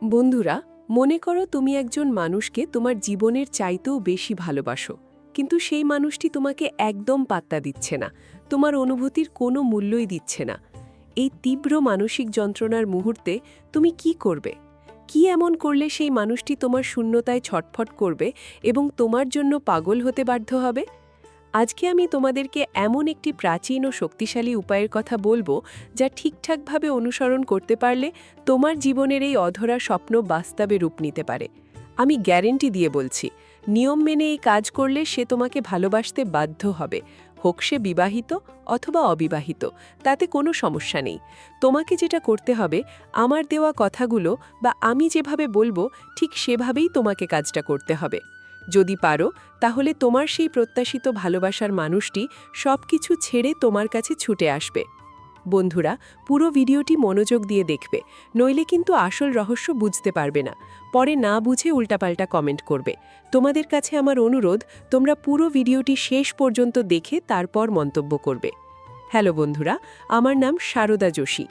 বন্ধুরা, মনে করো তুমি একজন মানুষকে তোমার জীবনের চাইতেও বেশি ভালোবাসো, কিন্তু সেই মানুষটি তোমাকে একদম পাত্তা দিচ্ছে না, তোমার অনুভূতির কোনো মূল্যই দিচ্ছে না। এই তীব্র মানসিক যন্ত্রণার মুহূর্তে তুমি কি করবে? কি এমন করলে সেই মানুষটি তোমার শূন্যতায় ছটফট করবে এবং তোমার জন্য পাগল হতে বাধ্য হবে? আজকে আমি তোমাদেরকে এমন একটি প্রাচীন ও শক্তিশালী উপায়ের কথা বলবো, যা ঠিকঠাকভাবে অনুসরণ করতে পারলে তোমার জীবনের এই অধরা স্বপ্ন বাস্তবে রূপ নিতে পারে। আমি গ্যারেন্টি দিয়ে বলছি, নিয়ম মেনে এই কাজ করলে সে তোমাকে ভালোবাসতে বাধ্য হবে, হোক সে বিবাহিত অথবা অবিবাহিত, তাতে কোনো সমস্যা নেই। তোমাকে যেটা করতে হবে, আমার দেওয়া কথাগুলো বা আমি যেভাবে বলবো ঠিক সেভাবেই তোমাকে কাজটা করতে হবে। যদি পারো, তাহলে তোমার সেই প্রত্যাশিত ভালোবাসার মানুষটি সবকিছু ছেড়ে তোমার কাছে ছুটে আসবে। বন্ধুরা, পুরো ভিডিওটি মনোযোগ দিয়ে দেখবে, নইলে কিন্তু আসল রহস্য বুঝতে পারবে না। পরে না বুঝে উল্টাপাল্টা কমেন্ট করবে। তোমাদের কাছে আমার অনুরোধ, তোমরা পুরো ভিডিওটি শেষ পর্যন্ত দেখে তারপর মন্তব্য করবে। হ্যালো বন্ধুরা, আমার নাম শারদা যোশী।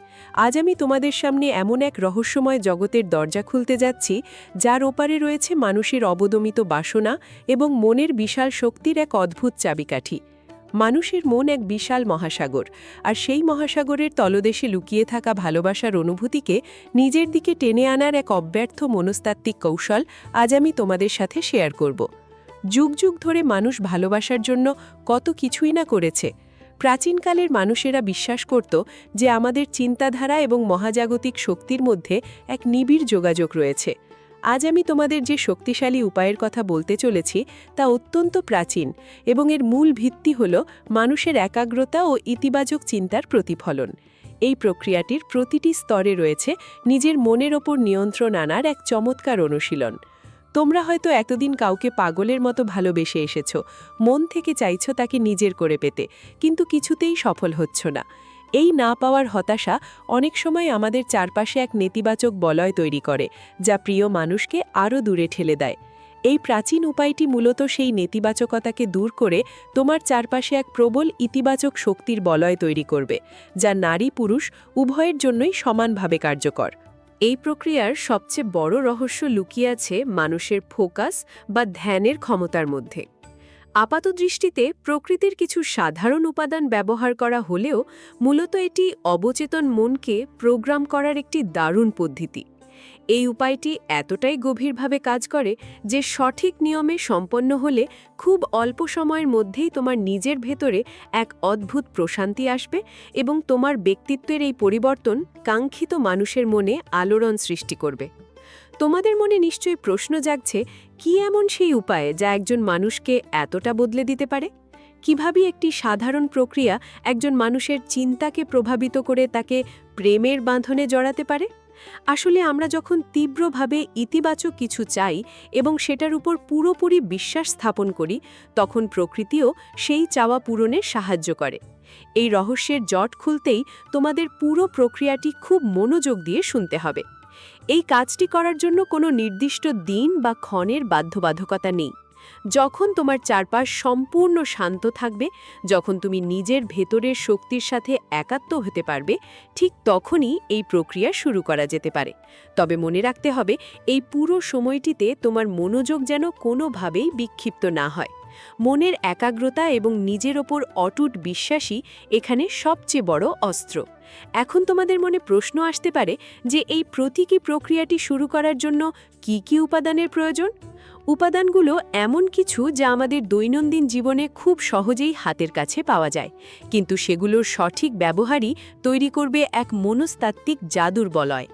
আজ আমি তোমাদের সামনে এমন এক রহস্যময় জগতের দরজা খুলতে যাচ্ছি, যার ওপারে রয়েছে মানুষের অবদমিত বাসনা এবং মনের বিশাল শক্তির এক অদ্ভুত চাবিকাঠি। মানুষের মন এক বিশাল মহাসাগর, আর সেই মহাসাগরের তলদেশে লুকিয়ে থাকা ভালোবাসার অনুভূতিকে নিজের দিকে টেনে আনার এক অব্যর্থ মনস্তাত্ত্বিক কৌশল আজ আমি তোমাদের সাথে শেয়ার করব। যুগ যুগ ধরে মানুষ ভালোবাসার জন্য কত কিছুই না করেছে। প্রাচীনকালের মানুষেরা বিশ্বাস করত যে আমাদের চিন্তাধারা এবং মহাজাগতিক শক্তির মধ্যে এক নিবিড় যোগাযোগ রয়েছে। আজ আমি তোমাদের যে শক্তিশালী উপায়ের কথা বলতে চলেছি, তা অত্যন্ত প্রাচীন এবং এর মূল ভিত্তি হল মানুষের একাগ্রতা ও ইতিবাচক চিন্তার প্রতিফলন। এই প্রক্রিয়াটির প্রতিটি স্তরে রয়েছে নিজের মনের ওপর নিয়ন্ত্রণ আনার এক চমৎকার অনুশীলন। তোমরা হয়তো এতদিন কাউকে পাগলের মতো ভালোবেসে এসেছ, মন থেকে চাইছ তাকে নিজের করে পেতে, কিন্তু কিছুতেই সফল হচ্ছ না। এই না পাওয়ার হতাশা অনেক সময় আমাদের চারপাশে এক নেতিবাচক বলয় তৈরি করে, যা প্রিয় মানুষকে আরও দূরে ঠেলে দেয়। এই প্রাচীন উপায়টি মূলত সেই নেতিবাচকতাকে দূর করে তোমার চারপাশে এক প্রবল ইতিবাচক শক্তির বলয় তৈরি করবে, যা নারী পুরুষ উভয়ের জন্যই সমানভাবে কার্যকর। এই প্রক্রিয়ার সবচেয়ে বড় রহস্য লুকিয়ে আছে মানুষের ফোকাস বা ধ্যানের ক্ষমতার মধ্যে। আপাতদৃষ্টিতে প্রকৃতির কিছু সাধারণ উপাদান ব্যবহার করা হলেও মূলত এটি অবচেতন মনকে প্রোগ্রাম করার একটি দারুণ পদ্ধতি। এই উপায়টি এতটাই গভীরভাবে কাজ করে যে সঠিক নিয়মে সম্পন্ন হলে খুব অল্প সময়ের মধ্যেই তোমার নিজের ভেতরে এক অদ্ভুত প্রশান্তি আসবে এবং তোমার ব্যক্তিত্বের এই পরিবর্তন কাঙ্ক্ষিত মানুষের মনে আলোড়ন সৃষ্টি করবে। তোমাদের মনে নিশ্চয়ই প্রশ্ন জাগছে, কি এমন সেই উপায়ে যা একজন মানুষকে এতটা বদলে দিতে পারে? কিভাবে একটি সাধারণ প্রক্রিয়া একজন মানুষের চিন্তাকে প্রভাবিত করে তাকে প্রেমের বাঁধনে জড়াতে পারে? আসলে আমরা যখন তীব্রভাবে ইতিবাচক কিছু চাই এবং সেটার উপর পুরোপুরি বিশ্বাস স্থাপন করি, তখন প্রকৃতিও সেই চাওয়া পূরণে সাহায্য করে। এই রহস্যের জট খুলতেই তোমাদের পুরো প্রক্রিয়াটি খুব মনোযোগ দিয়ে শুনতে হবে। এই কাজটি করার জন্য কোনো নির্দিষ্ট দিন বা ক্ষণের বাধ্যবাধকতা নেই। যখন তোমার চারপাশ সম্পূর্ণ শান্ত থাকবে, যখন তুমি নিজের ভেতরের শক্তির সাথে একাত্ম হতে পারবে, ঠিক তখনই এই প্রক্রিয়া শুরু করা যেতে পারে। তবে মনে রাখতে হবে, এই পুরো সময়টিতে তোমার মনোযোগ যেন কোনোভাবেই বিক্ষিপ্ত না হয়। মনের একাগ্রতা এবং নিজের ওপর অটুট বিশ্বাসই এখানে সবচেয়ে বড় অস্ত্র। এখন তোমাদের মনে প্রশ্ন আসতে পারে যে এই প্রতীকী প্রক্রিয়াটি শুরু করার জন্য কি কি উপাদানের প্রয়োজন? উপাদানগুলো এমন কিছু যা আমাদের দৈনন্দিন জীবনে খুব সহজেই হাতের কাছে পাওয়া যায়, কিন্তু সেগুলোর সঠিক ব্যবহারই তৈরি করবে এক মনস্তাত্ত্বিক জাদুর বলয়।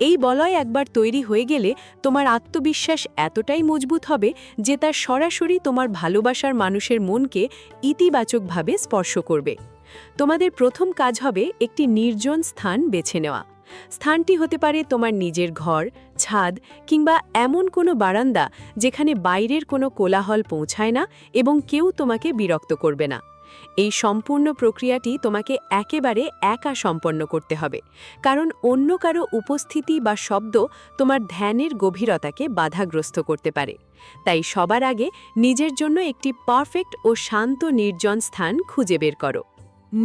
এই বলয় একবার তৈরি হয়ে গেলে তোমার আত্মবিশ্বাস এতটাই মজবুত হবে যে তা সরাসরি তোমার ভালোবাসার মানুষের মনকে ইতিবাচকভাবে স্পর্শ করবে। তোমাদের প্রথম কাজ হবে একটি নির্জন স্থান বেছে নেওয়া। স্থানটি হতে পারে তোমার নিজের ঘর, ছাদ কিংবা এমন কোনো বারান্দা যেখানে বাইরের কোনো কোলাহল পৌঁছায় না এবং কেউ তোমাকে বিরক্ত করবে না। এই সম্পূর্ণ প্রক্রিয়াটি তোমাকে একেবারে একা সম্পন্ন করতে হবে, কারণ অন্য কারো উপস্থিতি বা শব্দ তোমার ধ্যানের গভীরতাকে বাধাগ্রস্ত করতে পারে। তাই সবার আগে নিজের জন্য একটি পারফেক্ট ও শান্ত নির্জন স্থান খুঁজে বের করো।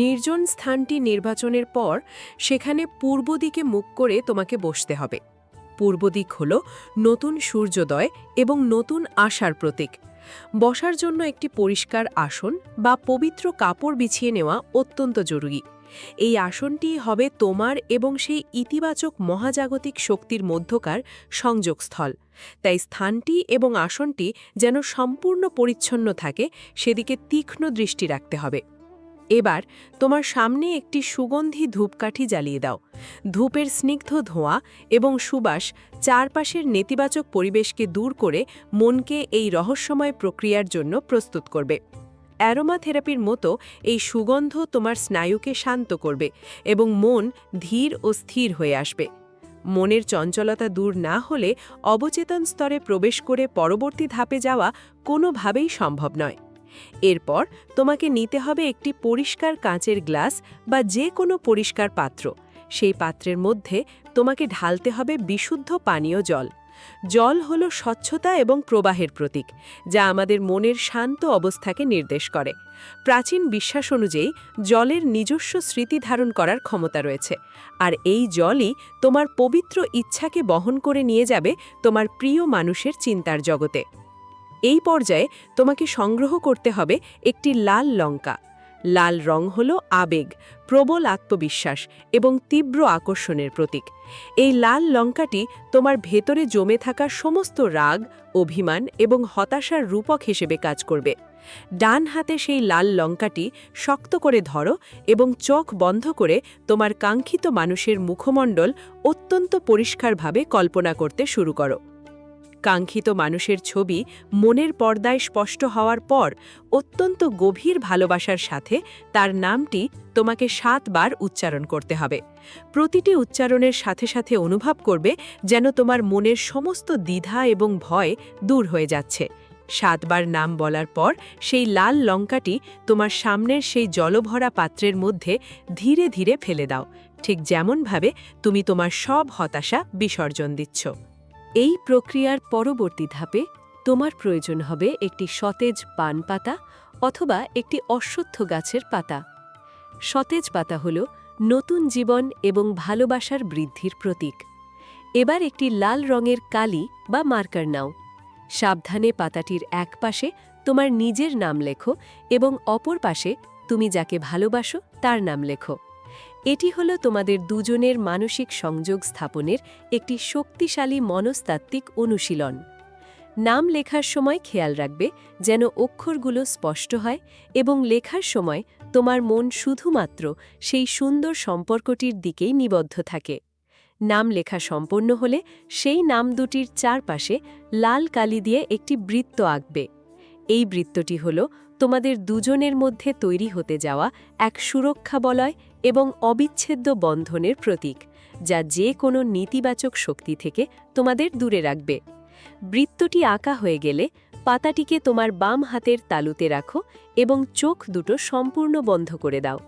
নির্জন স্থানটি নির্বাচনের পর সেখানে পূর্ব দিকে মুখ করে তোমাকে বসতে হবে। পূর্ব দিক হল নতুন সূর্যোদয় এবং নতুন আশার প্রতীক। বসার জন্য একটি পরিষ্কার আসন বা পবিত্র কাপড় বিছিয়ে নেওয়া অত্যন্ত জরুরি। এই আসনটি হবে তোমার এবং সেই ইতিবাচক মহাজাগতিক শক্তির মধ্যকার সংযোগস্থল। তাই স্থানটি এবং আসনটি যেন সম্পূর্ণ পরিচ্ছন্ন থাকে সেদিকে তীক্ষ্ণ দৃষ্টি রাখতে হবে। এবার তোমার সামনে একটি সুগন্ধি ধূপকাঠি জ্বালিয়ে দাও। ধূপের স্নিগ্ধ ধোঁয়া এবং সুবাস চারপাশের নেতিবাচক পরিবেশকে দূর করে মনকে এই রহস্যময় প্রক্রিয়ার জন্য প্রস্তুত করবে। অ্যারোমা থেরাপির মতো এই সুগন্ধ তোমার স্নায়ুকে শান্ত করবে এবং মন ধীর ও স্থির হয়ে আসবে। মনের চঞ্চলতা দূর না হলে অবচেতন স্তরে প্রবেশ করে পরবর্তী ধাপে যাওয়া কোনোভাবেই সম্ভব নয়। এরপর তোমাকে নিতে হবে একটি পরিষ্কার কাঁচের গ্লাস বা যে কোনো পরিষ্কার পাত্র। সেই পাত্রের মধ্যে তোমাকে ঢালতে হবে বিশুদ্ধ পানীয় জল। জল হল স্বচ্ছতা এবং প্রবাহের প্রতীক, যা আমাদের মনের শান্ত অবস্থাকে নির্দেশ করে। প্রাচীন বিশ্বাস অনুযায়ী জলের নিজস্ব স্মৃতি ধারণ করার ক্ষমতা রয়েছে, আর এই জলই তোমার পবিত্র ইচ্ছাকে বহন করে নিয়ে যাবে তোমার প্রিয় মানুষের চিন্তার জগতে। এই পর্যায়ে তোমাকে সংগ্রহ করতে হবে একটি লাল লঙ্কা। লাল রং হল আবেগ, প্রবল আত্মবিশ্বাস এবং তীব্র আকর্ষণের প্রতীক। এই লাল লঙ্কাটি তোমার ভেতরে জমে থাকা সমস্ত রাগ, অভিমান এবং হতাশার রূপক হিসেবে কাজ করবে। ডান হাতে সেই লাল লঙ্কাটি শক্ত করে ধরো এবং চোখ বন্ধ করে তোমার কাঙ্ক্ষিত মানুষের মুখমণ্ডল অত্যন্ত পরিষ্কারভাবে কল্পনা করতে শুরু করো। কাঙ্ক্ষিত মানুষের ছবি মনের পর্দায় স্পষ্ট হওয়ার পর অত্যন্ত গভীর ভালোবাসার সাথে তার নামটি তোমাকে 7 বার উচ্চারণ করতে হবে। প্রতিটি উচ্চারণের সাথে সাথে অনুভব করবে যেন তোমার মনের সমস্ত দ্বিধা এবং ভয় দূর হয়ে যাচ্ছে। 7 বার নাম বলার পর সেই লাল লঙ্কাটি তোমার সামনের সেই জলভরা পাত্রের মধ্যে ধীরে ধীরে ফেলে দাও, ঠিক যেমনভাবে তুমি তোমার সব হতাশা বিসর্জন দিচ্ছ। এই প্রক্রিয়ার পরবর্তী ধাপে তোমার প্রয়োজন হবে একটি সতেজ পান পাতা অথবা একটি অশ্বত্থ গাছের পাতা। সতেজ পাতা হল নতুন জীবন এবং ভালোবাসার বৃদ্ধির প্রতীক। এবার একটি লাল রঙের কালি বা মার্কার নাও। সাবধানে পাতাটির এক পাশে তোমার নিজের নাম লেখো এবং অপর পাশে তুমি যাকে ভালোবাসো তার নাম লেখো। এটি হল তোমাদের দুজনের মানসিক সংযোগ স্থাপনের একটি শক্তিশালী মনস্তাত্ত্বিক অনুশীলন। নাম লেখার সময় খেয়াল রাখবে যেন অক্ষরগুলো স্পষ্ট হয় এবং লেখার সময় তোমার মন শুধুমাত্র সেই সুন্দর সম্পর্কটির দিকেই নিবদ্ধ থাকে। নাম লেখা সম্পন্ন হলে সেই নাম দুটির চারপাশে লাল কালি দিয়ে একটি বৃত্ত আঁকবে। এই বৃত্তটি হল তোমাদের দুজনের মধ্যে তৈরি হতে যাওয়া এক সুরক্ষা বলয় এবং অবিচ্ছেদ্য বন্ধনের প্রতীক, যা যে কোনো নেতিবাচক শক্তি থেকে তোমাদের দূরে রাখবে। বৃত্তটি আঁকা হয়ে গেলে পাতাটিকে তোমার বাম হাতের তালুতে রাখো এবং চোখ দুটো সম্পূর্ণ বন্ধ করে দাও।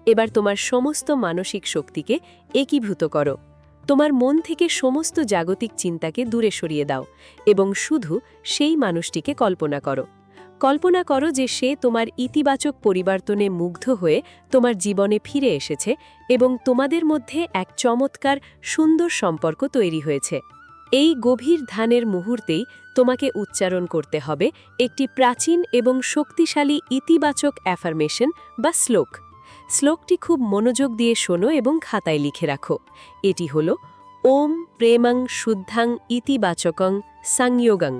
এবার তোমার সমস্ত মানসিক শক্তিকে একীভূত করো। তোমার মন থেকে সমস্ত জাগতিক চিন্তাকে দূরে সরিয়ে দাও এবং শুধু সেই মানুষটিকে কল্পনা করো। কল্পনা করো যে সে তোমার ইতিবাচক পরিবর্তনে মুগ্ধ হয়ে তোমার জীবনে ফিরে এসেছে এবং তোমাদের মধ্যে এক চমৎকার সুন্দর সম্পর্ক তৈরি হয়েছে। এই গভীর ধ্যানের মুহূর্তেই তোমাকে উচ্চারণ করতে হবে একটি প্রাচীন এবং শক্তিশালী ইতিবাচক অ্যাফার্মেশন বা শ্লোক। শ্লোকটি খুব মনোযোগ দিয়ে শোনো এবং খাতায় লিখে রাখো। এটি হল ওম প্রেমং শুদ্ধাং ইতিবাচকং সংযোগং।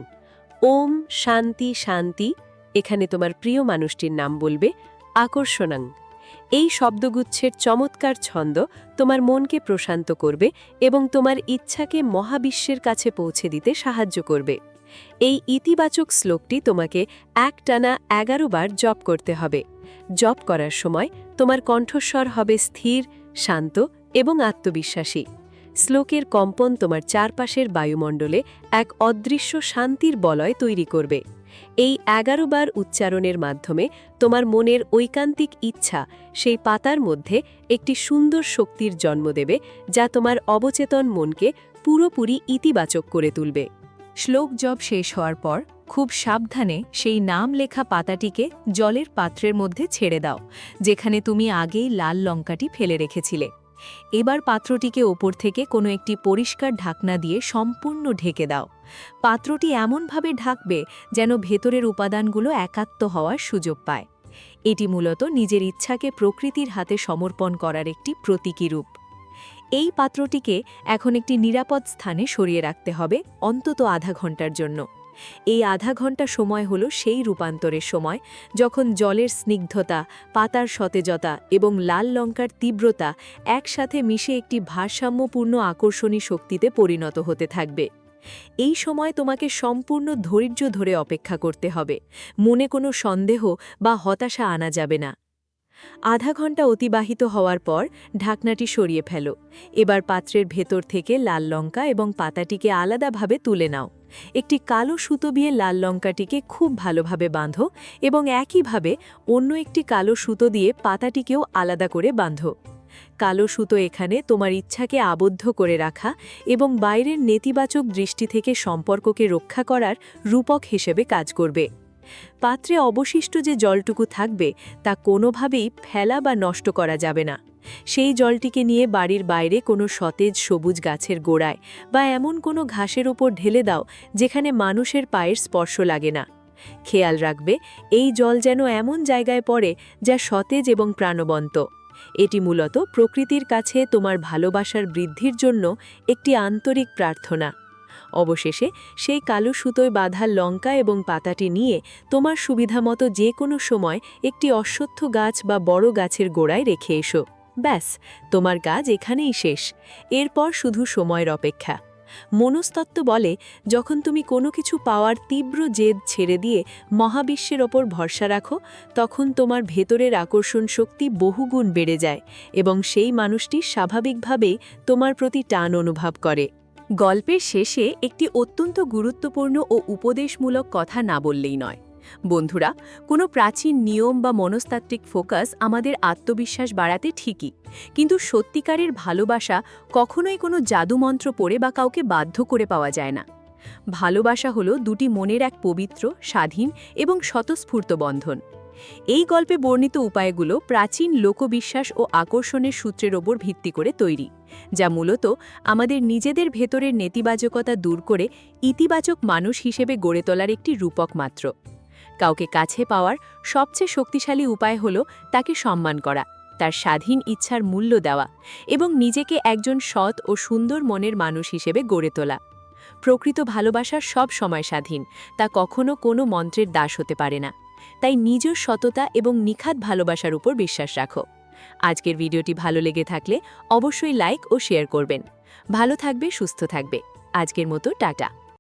ওম শান্তি শান্তি, এখানে তোমার প্রিয় মানুষটির নাম বলবে, আকর্ষণাং। এই শব্দগুচ্ছের চমৎকার ছন্দ তোমার মনকে প্রশান্ত করবে এবং তোমার ইচ্ছাকে মহাবিশ্বের কাছে পৌঁছে দিতে সাহায্য করবে। এই ইতিবাচক শ্লোকটি তোমাকে একটানা 11 বার জপ করতে হবে। জপ করার সময় তোমার কণ্ঠস্বর হবে স্থির, শান্ত এবং আত্মবিশ্বাসী। শ্লোকের কম্পন তোমার চারপাশের বায়ুমণ্ডলে এক অদৃশ্য শান্তির বলয় তৈরি করবে। এই 11 বার উচ্চারণের মাধ্যমে তোমার মনের ঐকান্তিক ইচ্ছা সেই পাতার মধ্যে একটি সুন্দর শক্তির জন্ম দেবে, যা তোমার অবচেতন মনকে পুরোপুরি ইতিবাচক করে তুলবে। শ্লোক জপ শেষ হওয়ার পর খুব সাবধানে সেই নাম লেখা পাতাটিকে জলের পাত্রের মধ্যে ছেড়ে দাও, যেখানে তুমি আগেই লাল লঙ্কাটি ফেলে রেখেছিলে। এবার পাত্রটিকে ওপর থেকে কোনো একটি পরিষ্কার ঢাকনা দিয়ে সম্পূর্ণ ঢেকে দাও। পাত্রটি এমনভাবে ঢাকবে যেন ভেতরের উপাদানগুলো একাত্ম হওয়ার সুযোগ পায়। এটি মূলত নিজের ইচ্ছাকে প্রকৃতির হাতে সমর্পণ করার একটি প্রতীকী রূপ। এই পাত্রটিকে এখন একটি নিরাপদ স্থানে সরিয়ে রাখতে হবে অন্তত আধা ঘন্টার জন্য। এই আধা ঘন্টা সময় হলো সেই রূপান্তরের সময় যখন জলের স্নিগ্ধতা, পাতার সতেজতা এবং লাল লঙ্কার তীব্রতা একসাথে মিশে একটি ভারসাম্যপূর্ণ আকর্ষণী শক্তিতে পরিণত হতে থাকবে। এই সময় তোমাকে সম্পূর্ণ ধৈর্য ধরে অপেক্ষা করতে হবে। মনে কোনো সন্দেহ বা হতাশা আনা যাবে না। আধা ঘন্টা অতিবাহিত হওয়ার পর ঢাকনাটি সরিয়ে ফেলো। এবার পাত্রের ভেতর থেকে লাল লঙ্কা এবং পাতাটিকে আলাদাভাবে তুলে নাও। একটি কালো সুতো দিয়ে লাল লঙ্কাটিকে খুব ভালোভাবে বাঁধো এবং একইভাবে অন্য একটি কালো সুতো দিয়ে পাতাটিকেও আলাদা করে বাঁধো। কালো সুতো এখানে তোমার ইচ্ছাকে আবদ্ধ করে রাখা এবং বাইরের নেতিবাচক দৃষ্টি থেকে সম্পর্ককে রক্ষা করার রূপক হিসেবে কাজ করবে। পাত্রে অবশিষ্ট যে জলটুকু থাকবে তা কোনোভাবেই ফেলা বা নষ্ট করা যাবে না। সেই জলটিকে নিয়ে বাড়ির বাইরে কোনো সতেজ সবুজ গাছের গোড়ায় বা এমন কোনো ঘাসের ওপর ঢেলে দাও যেখানে মানুষের পায়ের স্পর্শ লাগে না। খেয়াল রাখবে এই জল যেন এমন জায়গায় পড়ে যা সতেজ এবং প্রাণবন্ত। এটি মূলত প্রকৃতির কাছে তোমার ভালোবাসার বৃদ্ধির জন্য একটি আন্তরিক প্রার্থনা। অবশেষে সেই কালো সুতোয় বাঁধা লঙ্কা এবং পাতাটি নিয়ে তোমার সুবিধামতো যে কোনো সময় একটি অশ্বত্থ গাছ বা বড় গাছের গোড়ায় রেখে এসো। ব্যাস, তোমার কাজ এখানেই শেষ। এরপর শুধু সময়ের অপেক্ষা। মনস্তত্ত্ব বলে, যখন তুমি কোনো কিছু পাওয়ার তীব্র জেদ ছেড়ে দিয়ে মহাবিশ্বের ওপর ভরসা রাখো, তখন তোমার ভেতরের আকর্ষণ শক্তি বহুগুণ বেড়ে যায় এবং সেই মানুষটি স্বাভাবিকভাবেই তোমার প্রতি টান অনুভব করে। গল্পের শেষে একটি অত্যন্ত গুরুত্বপূর্ণ ও উপদেশমূলক কথা না বললেই নয়। বন্ধুরা, কোনো প্রাচীন নিয়ম বা মনস্তাত্ত্বিক ফোকাস আমাদের আত্মবিশ্বাস বাড়াতে ঠিকই, কিন্তু সত্যিকারের ভালোবাসা কখনোই কোনো জাদুমন্ত্র পড়ে বা কাউকে বাধ্য করে পাওয়া যায় না। ভালোবাসা হলো দুটি মনের এক পবিত্র, স্বাধীন এবং স্বতঃস্ফূর্ত বন্ধন। এই গল্পে বর্ণিত উপায়গুলো প্রাচীন লোকবিশ্বাস ও আকর্ষণের সূত্রের ওপর ভিত্তি করে তৈরি, যা মূলত আমাদের নিজেদের ভেতরের নেতিবাচকতা দূর করে ইতিবাচক মানুষ হিসেবে গড়ে তোলার একটি রূপক মাত্র। কাউকে কাছে পাওয়ার সবচেয়ে শক্তিশালী উপায় হল তাকে সম্মান করা, তার স্বাধীন ইচ্ছার মূল্য দেওয়া এবং নিজেকে একজন সৎ ও সুন্দর মনের মানুষ হিসেবে গড়ে তোলা। প্রকৃত ভালোবাসা সব সময় স্বাধীন, তা কখনো কোনো মন্ত্রের দাস হতে পারে না। তাই নিজের সততা এবং নিখাত ভালোবাসার উপর বিশ্বাস রাখো। আজকের ভিডিওটি ভালো লেগে থাকলে অবশ্যই লাইক ও শেয়ার করবেন। ভালো থাকবে, সুস্থ থাকবে। আজকের মতো টাটা।